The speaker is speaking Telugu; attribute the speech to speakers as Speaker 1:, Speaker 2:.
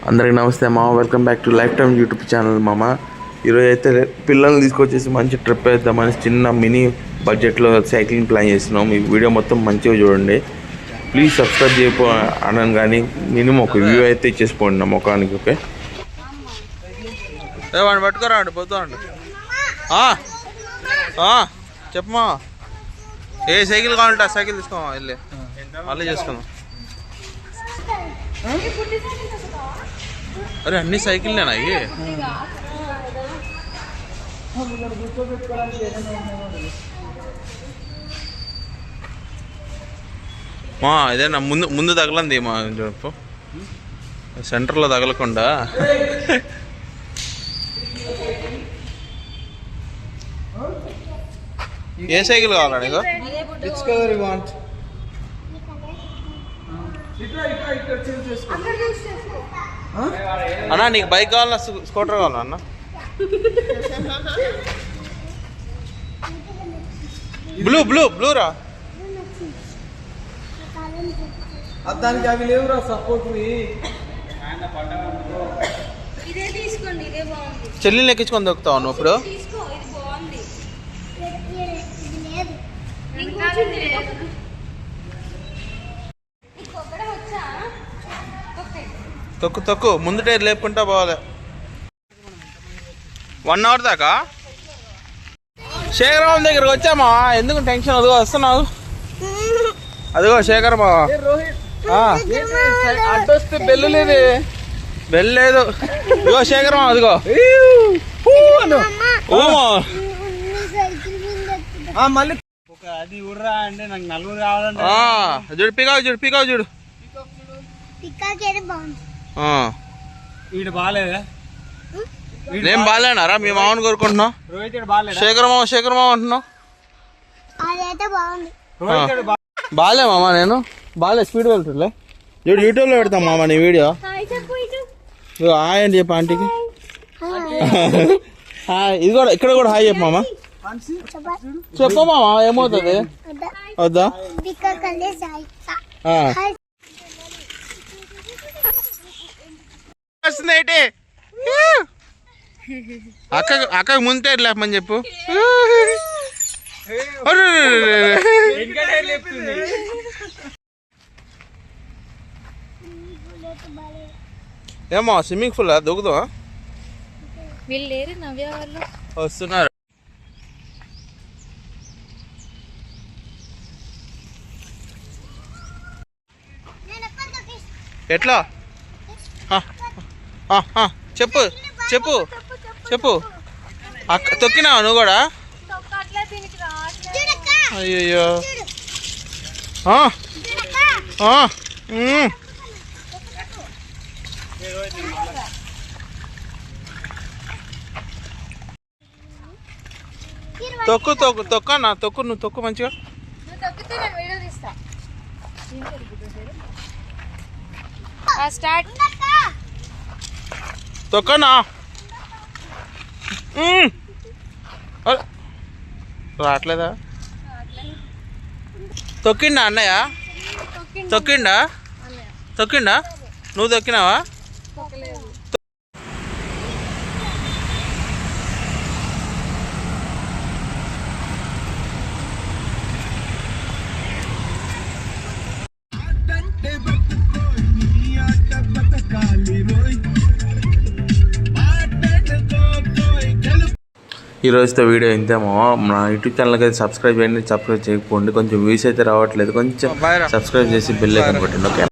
Speaker 1: అందరికీ నమస్తే అమ్మ, welcome back to life time YouTube channel మామ. ఈరోజు అయితే పిల్లల్ని తీసుకొచ్చేసి మంచి ట్రిప్ వేద్దామని చిన్న మినీ బడ్జెట్లో సైక్లింగ్ ప్లాన్ చేస్తున్నాం. ఈ వీడియో మొత్తం మంచిగా చూడండి. ప్లీజ్ సబ్స్క్రైబ్ చేయపో అనను కానీ మినిమం ఒక వ్యూ అయితే ఇచ్చేసిపోండి నా ముఖానికి. ఓకే, వాడిని పట్టుకోరా అండి, పోతా అండి. చెప్పమా, ఏ సైకిల్ కావాలంటే ఆ సైకిల్ తీసుకోమా, వెళ్ళి మళ్ళీ చేసుకుందాం. అరే అన్ని సైకిల్నేనా అవి? మా ఇదేనా ముందు ముందు తగలంది మా చెప్పు, సెంటర్లో తగలకుండా. ఏ సైకిల్ కావాలా నీకు? అన్నా నీకు బైక్ కావాలా స్కూటర్ కావాలా అన్న? బ్లూ బ్లూ బ్లూ రా.
Speaker 2: దానికి అవి లేవురా సపోర్ట్.
Speaker 1: చెల్లిని ఎక్కించుకొని దొక్కుతావు నువ్వు ఇప్పుడు? తొక్కు తొక్కు, ముందు టైర్ లేపుకుంటా పోవాలి. 1 అవర్ దాకా శేఖరబాబు దగ్గరకు వచ్చామా? ఎందుకు టెన్షన్? అదిగో వస్తున్నావు, అదిగో శేఖర్ బాబా.
Speaker 2: అడ్డొస్తే బెల్లు లేదు,
Speaker 1: బెల్ లేదు. ఇదిగో శేఖర్ బాబు, అదిగో
Speaker 2: మళ్ళీ అది ఊర్రా అంటే నాకు నలుగురు కావాలంటే.
Speaker 1: చూడు పికావు, చూడు పికావు, చూడు.
Speaker 2: వీడు బాగాలేదా?
Speaker 1: నేను బాగాలేనారా? మీ మామని కోరుకుంటున్నావు? శేఖర్ మామ అంటున్నావు. బాగాలే మామ, నేను బాగాలే, స్పీడ్ వెళ్తుండే. చూడు యూట్యూబ్లో పెడతాం మామ నీ వీడియో. హాయ్ అని చెప్పు ఆంటీకి. హాయ్, ఇది కూడా ఇక్కడ కూడా హాయ్ చెప్పు మామ. చెప్పు మామ, ఏమవుతుంది? వద్దా? అక్కకి ముందే లేపమని చెప్పు. ఏమో స్విమ్మింగ్ పూల్ దూకుదా? వస్తున్నారు. ఎట్లా? చెప్పు చెప్పు చెప్పు. అక్క తొక్కినావా నువ్వు కూడా? అయ్యో, తొక్కు తొక్కు తొక్కనా, తొక్కు నువ్వు తొక్కు మంచిగా. తొక్కనా? రావట్లేదా? తొక్కిండా అన్నయ్య? తొక్కిండా? నువ్వు తొక్కినావా? ఈరోజుతో వీడియో ఇంతేమో. నా యూట్యూబ్ ఛానల్కి అయితే సబ్స్క్రైబ్ చేయండి. సబ్స్క్రైబ్ చేయకపోండి, కొంచెం వ్యూస్ అయితే రావట్లేదు, కొంచెం సబ్స్క్రైబ్ చేసి బెల్ ఐకాన్ కొట్టండి. ఓకే.